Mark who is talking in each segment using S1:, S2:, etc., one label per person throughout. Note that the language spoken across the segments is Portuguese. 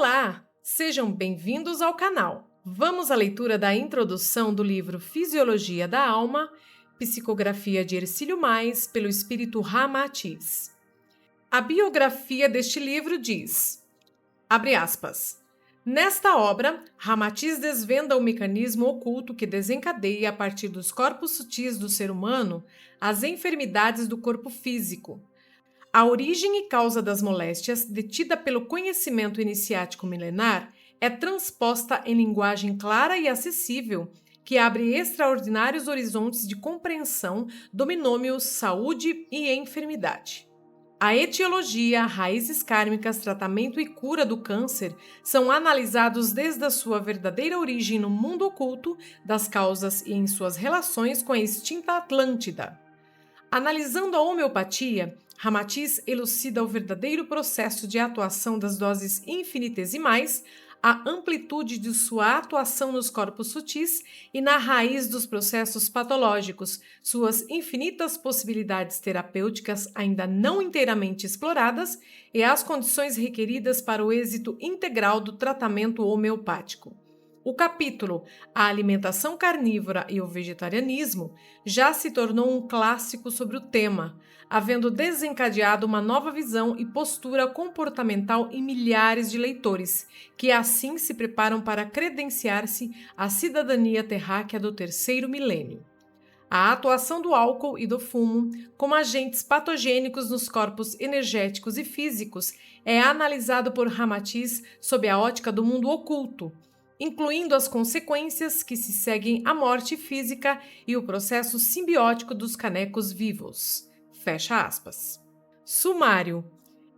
S1: Olá! Sejam bem-vindos ao canal. Vamos à leitura da introdução do livro Fisiologia da Alma, psicografia de Hercílio Mais, pelo espírito Ramatiz. A biografia deste livro diz, abre aspas, nesta obra, Ramatiz desvenda o mecanismo oculto que desencadeia a partir dos corpos sutis do ser humano as enfermidades do corpo físico. A origem e causa das moléstias, detida pelo conhecimento iniciático milenar, é transposta em linguagem clara e acessível, que abre extraordinários horizontes de compreensão do binômio saúde e enfermidade. A etiologia, raízes kármicas, tratamento e cura do câncer são analisados desde a sua verdadeira origem no mundo oculto, das causas e em suas relações com a extinta Atlântida. Analisando a homeopatia, Ramatiz elucida o verdadeiro processo de atuação das doses infinitesimais, a amplitude de sua atuação nos corpos sutis e na raiz dos processos patológicos, suas infinitas possibilidades terapêuticas ainda não inteiramente exploradas e as condições requeridas para o êxito integral do tratamento homeopático. O capítulo A Alimentação Carnívora e o Vegetarianismo já se tornou um clássico sobre o tema, havendo desencadeado uma nova visão e postura comportamental em milhares de leitores, que assim se preparam para credenciar-se à cidadania terráquea do terceiro milênio. A atuação do álcool e do fumo como agentes patogênicos nos corpos energéticos e físicos é analisado por Ramatiz sob a ótica do mundo oculto, incluindo as consequências que se seguem à morte física e o processo simbiótico dos canecos vivos. Fecha aspas. Sumário.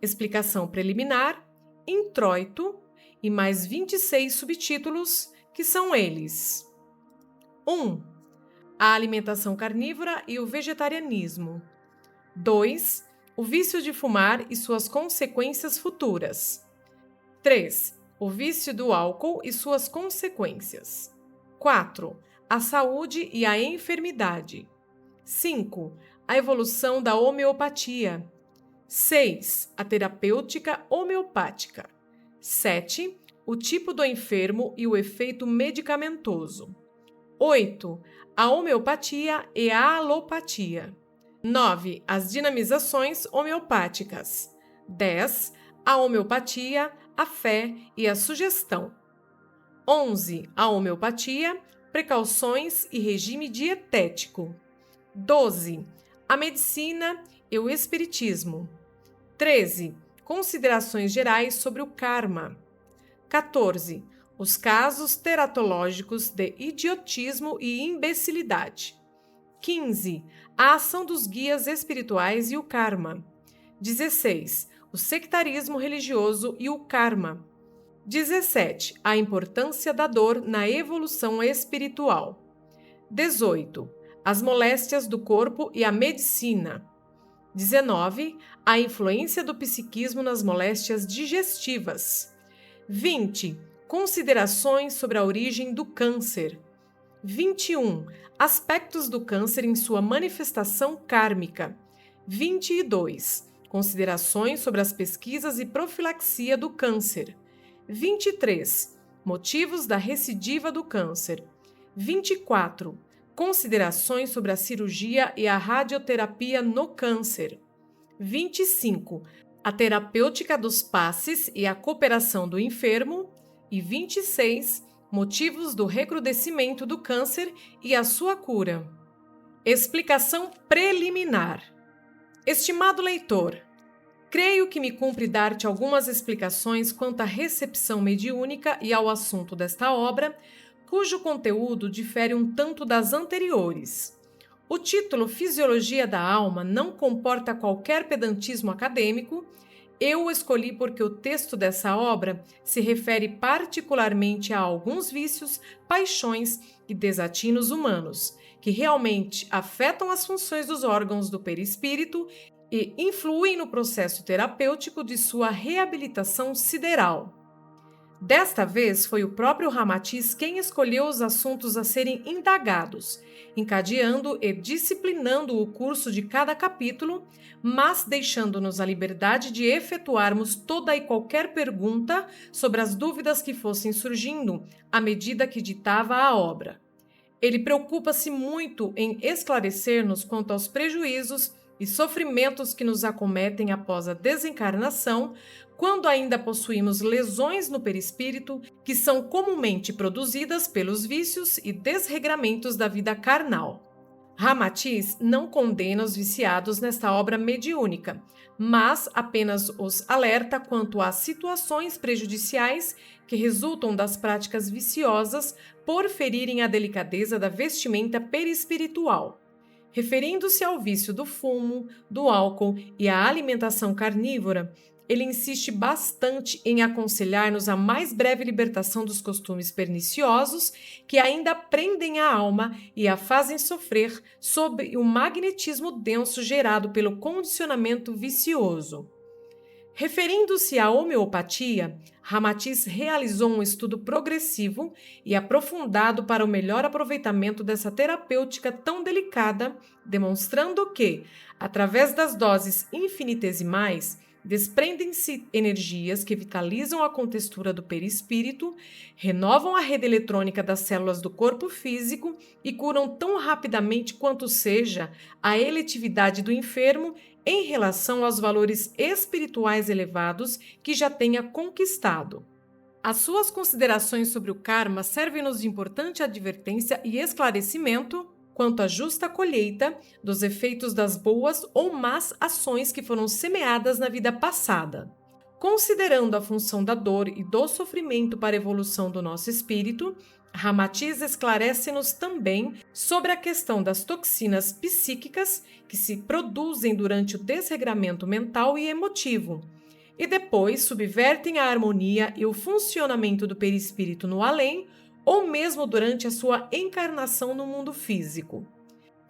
S1: Explicação preliminar, introito e mais 26 subtítulos, que são eles. 1. A alimentação carnívora e o vegetarianismo. 2. O vício de fumar e suas consequências futuras. 3. O vício do álcool e suas consequências. 4. A saúde e a enfermidade. 5. A evolução da homeopatia. 6. A terapêutica homeopática. 7. O tipo do enfermo e o efeito medicamentoso. 8. A homeopatia e a alopatia. 9. As dinamizações homeopáticas. 10. A homeopatia, a fé e a sugestão. 11. A homeopatia, precauções e regime dietético. 12. A medicina e o espiritismo. 13. Considerações gerais sobre o karma. 14. Os casos teratológicos de idiotismo e imbecilidade. 15. A ação dos guias espirituais e o karma. 16. O sectarismo religioso e o karma. 17. A importância da dor na evolução espiritual. 18. As moléstias do corpo e a medicina. 19. A influência do psiquismo nas moléstias digestivas. 20. Considerações sobre a origem do câncer. 21. Aspectos do câncer em sua manifestação kármica. 22. Considerações sobre as pesquisas e profilaxia do câncer. 23. Motivos da recidiva do câncer. 24. Considerações sobre a cirurgia e a radioterapia no câncer. 25. A terapêutica dos passes e a cooperação do enfermo. E 26. Motivos do recrudescimento do câncer e a sua cura. Explicação preliminar. Estimado leitor, creio que me cumpre dar-te algumas explicações quanto à recepção mediúnica e ao assunto desta obra, cujo conteúdo difere um tanto das anteriores. O título Fisiologia da Alma não comporta qualquer pedantismo acadêmico. Eu o escolhi porque o texto dessa obra se refere particularmente a alguns vícios, paixões e desatinos humanos, que realmente afetam as funções dos órgãos do perispírito e influem no processo terapêutico de sua reabilitação sideral. Desta vez, foi o próprio Ramatiz quem escolheu os assuntos a serem indagados, encadeando e disciplinando o curso de cada capítulo, mas deixando-nos a liberdade de efetuarmos toda e qualquer pergunta sobre as dúvidas que fossem surgindo à medida que ditava a obra. Ele preocupa-se muito em esclarecer-nos quanto aos prejuízos e sofrimentos que nos acometem após a desencarnação, quando ainda possuímos lesões no perispírito que são comumente produzidas pelos vícios e desregramentos da vida carnal. Ramatiz não condena os viciados nesta obra mediúnica, mas apenas os alerta quanto às situações prejudiciais que resultam das práticas viciosas por ferirem a delicadeza da vestimenta perispiritual. Referindo-se ao vício do fumo, do álcool e à alimentação carnívora, ele insiste bastante em aconselhar-nos a mais breve libertação dos costumes perniciosos que ainda prendem a alma e a fazem sofrer sob o magnetismo denso gerado pelo condicionamento vicioso. Referindo-se à homeopatia, Ramatiz realizou um estudo progressivo e aprofundado para o melhor aproveitamento dessa terapêutica tão delicada, demonstrando que, através das doses infinitesimais, desprendem-se energias que vitalizam a contextura do perispírito, renovam a rede eletrônica das células do corpo físico e curam tão rapidamente quanto seja a eletividade do enfermo em relação aos valores espirituais elevados que já tenha conquistado. As suas considerações sobre o karma servem-nos de importante advertência e esclarecimento quanto à justa colheita dos efeitos das boas ou más ações que foram semeadas na vida passada. Considerando a função da dor e do sofrimento para a evolução do nosso espírito, Ramatiz esclarece-nos também sobre a questão das toxinas psíquicas que se produzem durante o desregramento mental e emotivo, e depois subvertem a harmonia e o funcionamento do perispírito no além, ou mesmo durante a sua encarnação no mundo físico.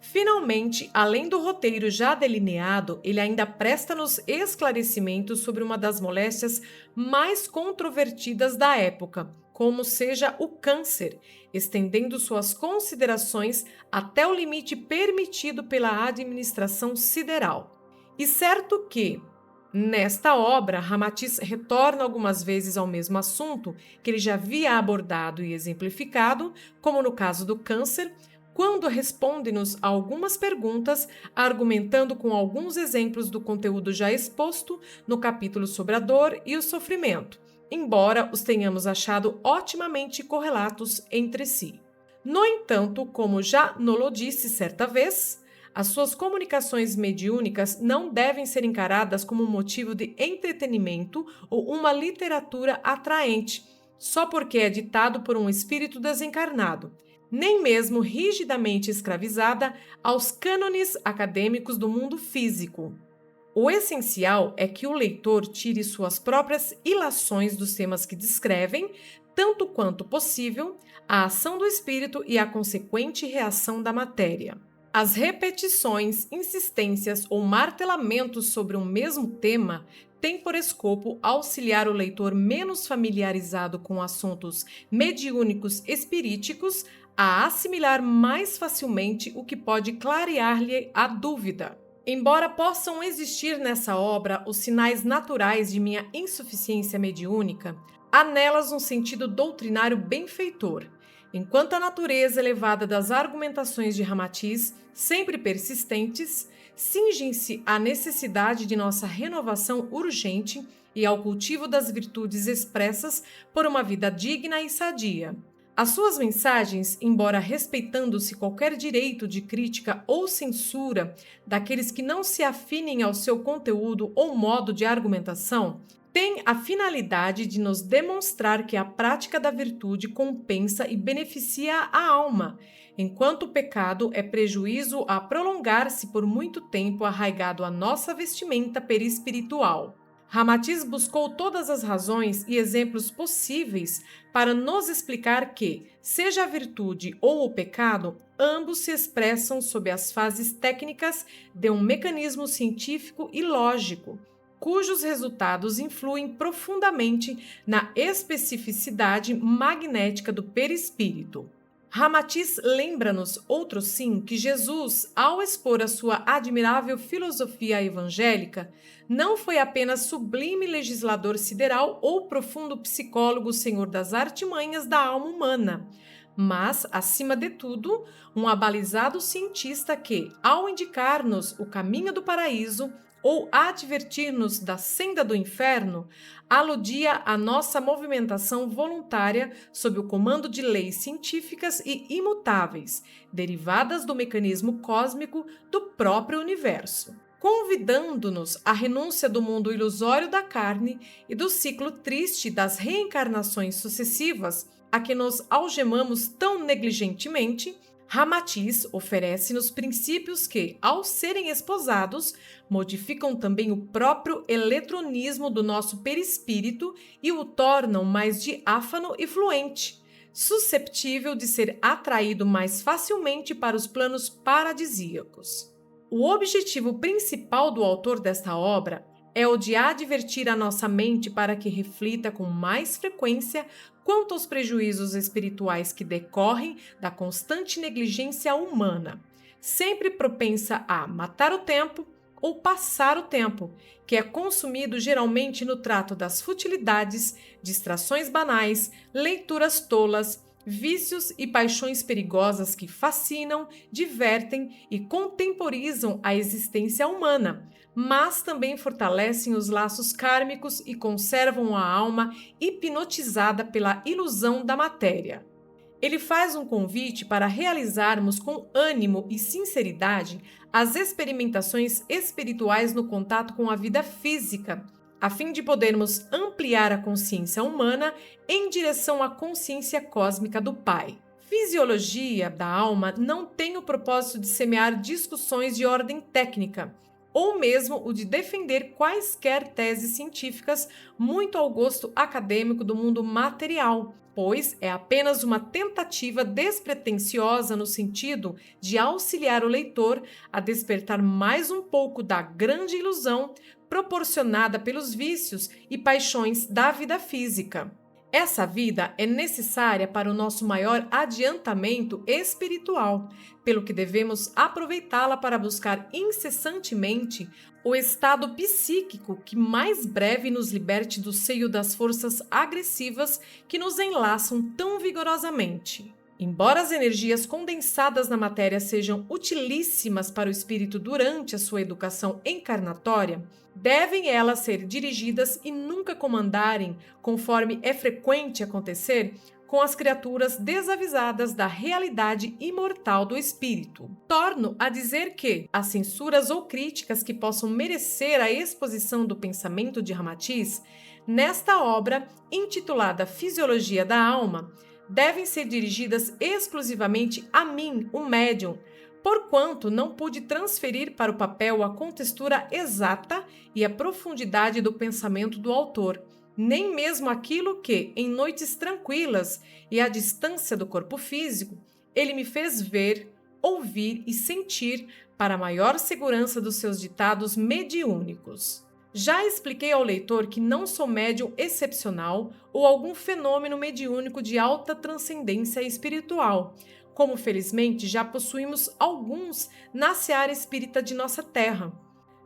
S1: Finalmente, além do roteiro já delineado, ele ainda presta-nos esclarecimentos sobre uma das moléstias mais controvertidas da época, como seja o câncer, estendendo suas considerações até o limite permitido pela administração sideral. E certo que, nesta obra, Ramatiz retorna algumas vezes ao mesmo assunto que ele já havia abordado e exemplificado, como no caso do câncer, quando responde-nos a algumas perguntas, argumentando com alguns exemplos do conteúdo já exposto no capítulo sobre a dor e o sofrimento, embora os tenhamos achado otimamente correlatos entre si. No entanto, como já nolo disse certa vez, as suas comunicações mediúnicas não devem ser encaradas como motivo de entretenimento ou uma literatura atraente, só porque é ditado por um espírito desencarnado, nem mesmo rigidamente escravizada aos cânones acadêmicos do mundo físico. O essencial é que o leitor tire suas próprias ilações dos temas que descrevem, tanto quanto possível, a ação do espírito e a consequente reação da matéria. As repetições, insistências ou martelamentos sobre um mesmo tema têm por escopo auxiliar o leitor menos familiarizado com assuntos mediúnicos espiríticos a assimilar mais facilmente o que pode clarear-lhe a dúvida. Embora possam existir nessa obra os sinais naturais de minha insuficiência mediúnica, há nelas um sentido doutrinário benfeitor, enquanto a natureza elevada das argumentações de Ramatiz, sempre persistentes, cingem-se à necessidade de nossa renovação urgente e ao cultivo das virtudes expressas por uma vida digna e sadia. As suas mensagens, embora respeitando-se qualquer direito de crítica ou censura daqueles que não se afinem ao seu conteúdo ou modo de argumentação, têm a finalidade de nos demonstrar que a prática da virtude compensa e beneficia a alma, enquanto o pecado é prejuízo a prolongar-se por muito tempo arraigado à nossa vestimenta perispiritual. Ramatiz buscou todas as razões e exemplos possíveis para nos explicar que, seja a virtude ou o pecado, ambos se expressam sob as fases técnicas de um mecanismo científico e lógico, cujos resultados influem profundamente na especificidade magnética do perispírito. Ramatiz lembra-nos, outro sim, que Jesus, ao expor a sua admirável filosofia evangélica, não foi apenas sublime legislador sideral ou profundo psicólogo senhor das artimanhas da alma humana, mas, acima de tudo, um abalizado cientista que, ao indicar-nos o caminho do paraíso ou advertir-nos da senda do inferno, aludia à nossa movimentação voluntária sob o comando de leis científicas e imutáveis, derivadas do mecanismo cósmico do próprio universo, convidando-nos à renúncia do mundo ilusório da carne e do ciclo triste das reencarnações sucessivas a que nos algemamos tão negligentemente. Ramatiz oferece-nos princípios que, ao serem esposados, modificam também o próprio eletronismo do nosso perispírito e o tornam mais diáfano e fluente, susceptível de ser atraído mais facilmente para os planos paradisíacos. O objetivo principal do autor desta obra é o de advertir a nossa mente para que reflita com mais frequência quanto aos prejuízos espirituais que decorrem da constante negligência humana, sempre propensa a matar o tempo ou passar o tempo, que é consumido geralmente no trato das futilidades, distrações banais, leituras tolas, vícios e paixões perigosas que fascinam, divertem e contemporizam a existência humana, mas também fortalecem os laços kármicos e conservam a alma hipnotizada pela ilusão da matéria. Ele faz um convite para realizarmos com ânimo e sinceridade as experimentações espirituais no contato com a vida física, a fim de podermos ampliar a consciência humana em direção à consciência cósmica do Pai. Fisiologia da alma não tem o propósito de semear discussões de ordem técnica, ou mesmo o de defender quaisquer teses científicas muito ao gosto acadêmico do mundo material, pois é apenas uma tentativa despretensiosa no sentido de auxiliar o leitor a despertar mais um pouco da grande ilusão proporcionada pelos vícios e paixões da vida física. Essa vida é necessária para o nosso maior adiantamento espiritual, pelo que devemos aproveitá-la para buscar incessantemente o estado psíquico que mais breve nos liberte do seio das forças agressivas que nos enlaçam tão vigorosamente. Embora as energias condensadas na matéria sejam utilíssimas para o espírito durante a sua educação encarnatória, devem elas ser dirigidas e nunca comandarem, conforme é frequente acontecer, com as criaturas desavisadas da realidade imortal do espírito. Torno a dizer que as censuras ou críticas que possam merecer a exposição do pensamento de Ramatiz, nesta obra, intitulada Fisiologia da Alma, devem ser dirigidas exclusivamente a mim, o médium, porquanto não pude transferir para o papel a contextura exata e a profundidade do pensamento do autor, nem mesmo aquilo que, em noites tranquilas e à distância do corpo físico, ele me fez ver, ouvir e sentir para maior segurança dos seus ditados mediúnicos. Já expliquei ao leitor que não sou médium excepcional ou algum fenômeno mediúnico de alta transcendência espiritual, como felizmente já possuímos alguns na seara espírita de nossa terra.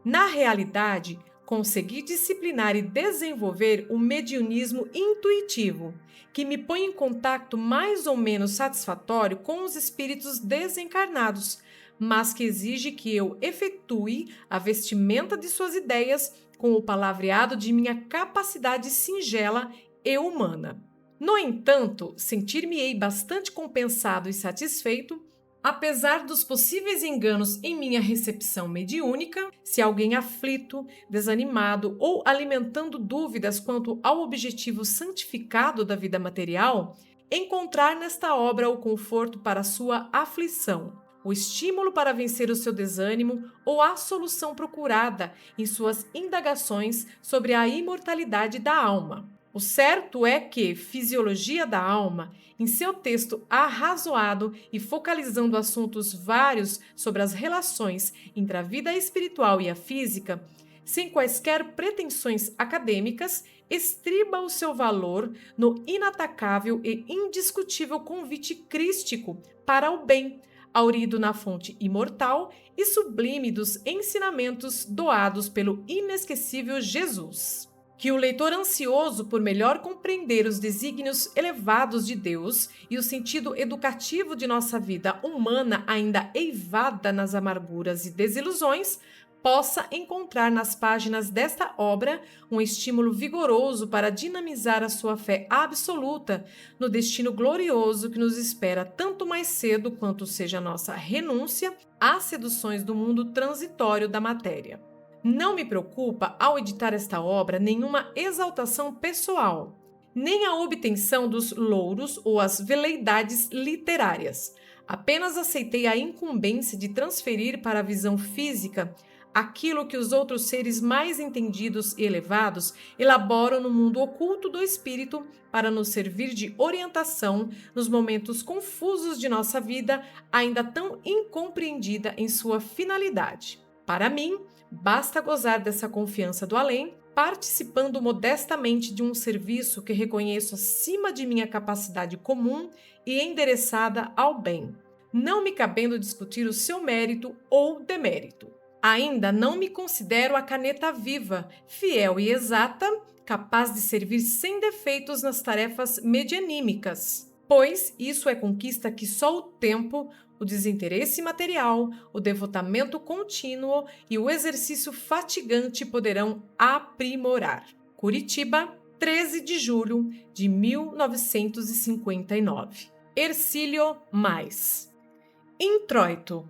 S1: Na realidade, consegui disciplinar e desenvolver o mediunismo intuitivo, que me põe em contato mais ou menos satisfatório com os espíritos desencarnados, mas que exige que eu efetue a vestimenta de suas ideias com o palavreado de minha capacidade singela e humana. No entanto, sentir-me-ei bastante compensado e satisfeito, apesar dos possíveis enganos em minha recepção mediúnica, se alguém aflito, desanimado ou alimentando dúvidas quanto ao objetivo santificado da vida material, encontrar nesta obra o conforto para sua aflição, o estímulo para vencer o seu desânimo ou a solução procurada em suas indagações sobre a imortalidade da alma. O certo é que Fisiologia da Alma, em seu texto arrazoado e focalizando assuntos vários sobre as relações entre a vida espiritual e a física, sem quaisquer pretensões acadêmicas, estriba o seu valor no inatacável e indiscutível convite crístico para o bem, aurido na fonte imortal e sublime dos ensinamentos doados pelo inesquecível Jesus. Que o leitor ansioso por melhor compreender os desígnios elevados de Deus e o sentido educativo de nossa vida humana ainda eivada nas amarguras e desilusões, possa encontrar nas páginas desta obra um estímulo vigoroso para dinamizar a sua fé absoluta no destino glorioso que nos espera tanto mais cedo quanto seja a nossa renúncia às seduções do mundo transitório da matéria. Não me preocupa, ao editar esta obra, nenhuma exaltação pessoal, nem a obtenção dos louros ou as veleidades literárias. Apenas aceitei a incumbência de transferir para a visão física aquilo que os outros seres mais entendidos e elevados elaboram no mundo oculto do espírito para nos servir de orientação nos momentos confusos de nossa vida, ainda tão incompreendida em sua finalidade. Para mim, basta gozar dessa confiança do além, participando modestamente de um serviço que reconheço acima de minha capacidade comum e endereçada ao bem, não me cabendo discutir o seu mérito ou demérito. Ainda não me considero a caneta viva, fiel e exata, capaz de servir sem defeitos nas tarefas medianímicas, pois isso é conquista que só o tempo, o desinteresse material, o devotamento contínuo e o exercício fatigante poderão aprimorar. Curitiba, 13 de julho de 1959. Hercílio Mais. Introito.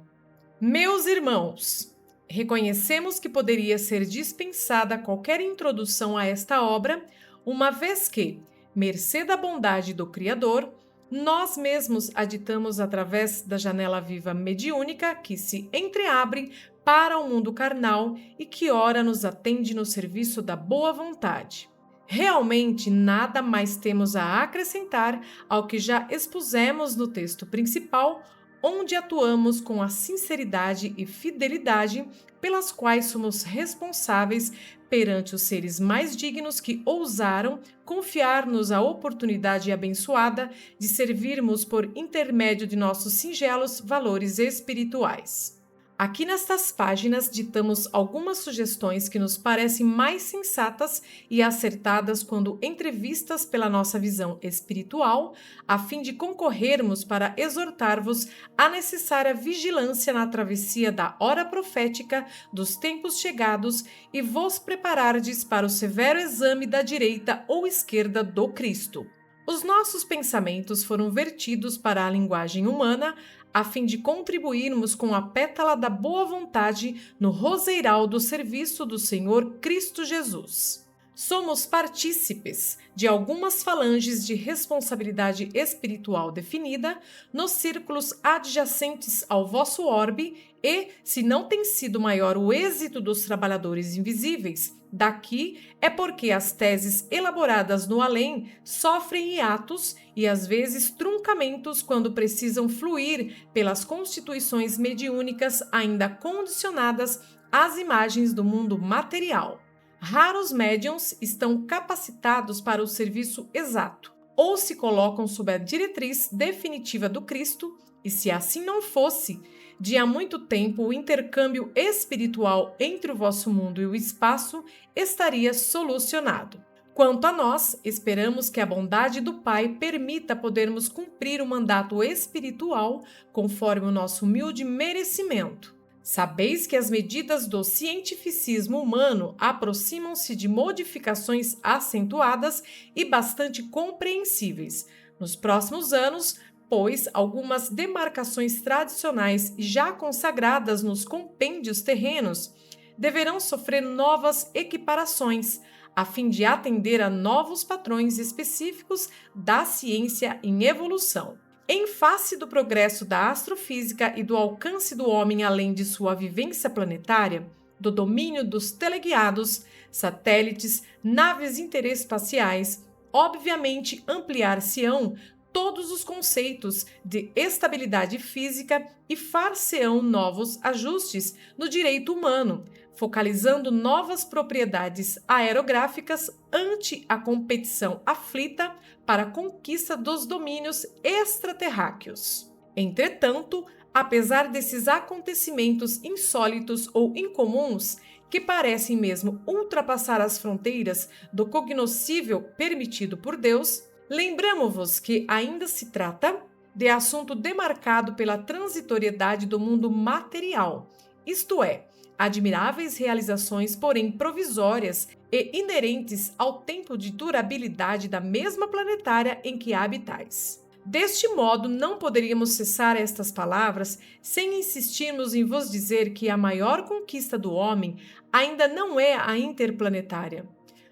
S1: Meus irmãos, reconhecemos que poderia ser dispensada qualquer introdução a esta obra, uma vez que, mercê da bondade do Criador, nós mesmos a ditamos através da janela viva mediúnica que se entreabre para o mundo carnal e que ora nos atende no serviço da boa vontade. Realmente nada mais temos a acrescentar ao que já expusemos no texto principal, onde atuamos com a sinceridade e fidelidade pelas quais somos responsáveis perante os seres mais dignos que ousaram confiar-nos a oportunidade abençoada de servirmos por intermédio de nossos singelos valores espirituais. Aqui nestas páginas ditamos algumas sugestões que nos parecem mais sensatas e acertadas quando entrevistas pela nossa visão espiritual, a fim de concorrermos para exortar-vos à necessária vigilância na travessia da hora profética dos tempos chegados e vos preparardes para o severo exame da direita ou esquerda do Cristo. Os nossos pensamentos foram vertidos para a linguagem humana, a fim de contribuirmos com a pétala da boa vontade no roseiral do serviço do Senhor Cristo Jesus. Somos partícipes de algumas falanges de responsabilidade espiritual definida nos círculos adjacentes ao vosso orbe e, se não tem sido maior o êxito dos trabalhadores invisíveis, daqui é porque as teses elaboradas no além sofrem hiatos e às vezes truncamentos quando precisam fluir pelas constituições mediúnicas ainda condicionadas às imagens do mundo material. Raros médiuns estão capacitados para o serviço exato, ou se colocam sob a diretriz definitiva do Cristo, e se assim não fosse, de há muito tempo o intercâmbio espiritual entre o vosso mundo e o espaço estaria solucionado. Quanto a nós, esperamos que a bondade do Pai permita podermos cumprir o mandato espiritual conforme o nosso humilde merecimento. Sabeis que as medidas do cientificismo humano aproximam-se de modificações acentuadas e bastante compreensíveis. Nos próximos anos, pois, algumas demarcações tradicionais já consagradas nos compêndios terrenos deverão sofrer novas equiparações, a fim de atender a novos padrões específicos da ciência em evolução. Em face do progresso da astrofísica e do alcance do homem além de sua vivência planetária, do domínio dos teleguiados, satélites, naves interespaciais, obviamente ampliar-se-ão todos os conceitos de estabilidade física e far-se-ão novos ajustes no direito humano, focalizando novas propriedades aerográficas ante a competição aflita para a conquista dos domínios extraterráqueos. Entretanto, apesar desses acontecimentos insólitos ou incomuns, que parecem mesmo ultrapassar as fronteiras do cognoscível permitido por Deus, lembramo-vos que ainda se trata de assunto demarcado pela transitoriedade do mundo material, isto é, admiráveis realizações, porém provisórias e inerentes ao tempo de durabilidade da mesma planetária em que habitais. Deste modo, não poderíamos cessar estas palavras sem insistirmos em vos dizer que a maior conquista do homem ainda não é a interplanetária,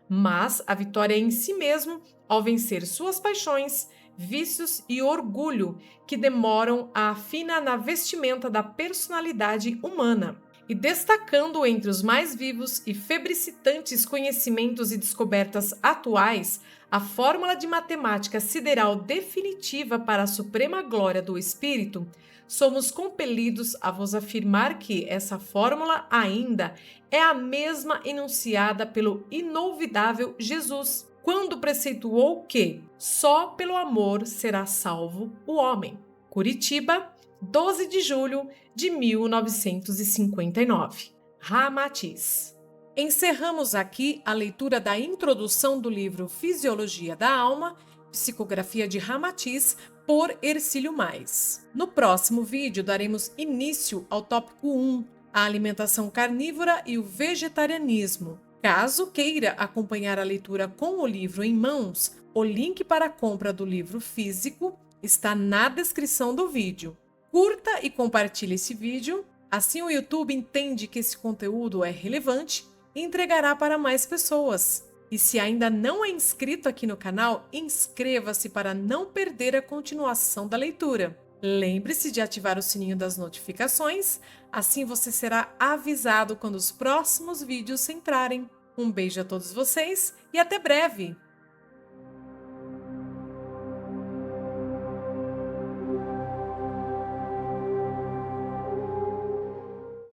S1: mas a vitória em si mesmo ao vencer suas paixões, vícios e orgulho que demoram a afina na vestimenta da personalidade humana. E destacando entre os mais vivos e febricitantes conhecimentos e descobertas atuais, a fórmula de matemática sideral definitiva para a suprema glória do espírito, somos compelidos a vos afirmar que essa fórmula ainda é a mesma enunciada pelo inolvidável Jesus, quando preceituou que só pelo amor será salvo o homem. Curitiba, 12 de julho de 1959. Ramatiz. Encerramos aqui a leitura da introdução do livro Fisiologia da Alma, psicografia de Ramatiz, por Hercílio Mais. No próximo vídeo daremos início ao tópico 1, a alimentação carnívora e o vegetarianismo. Caso queira acompanhar a leitura com o livro em mãos, o link para a compra do livro físico está na descrição do vídeo. Curta e compartilhe esse vídeo, assim o YouTube entende que esse conteúdo é relevante e entregará para mais pessoas. E se ainda não é inscrito aqui no canal, inscreva-se para não perder a continuação da leitura. Lembre-se de ativar o sininho das notificações, assim você será avisado quando os próximos vídeos entrarem. Um beijo a todos vocês e até breve!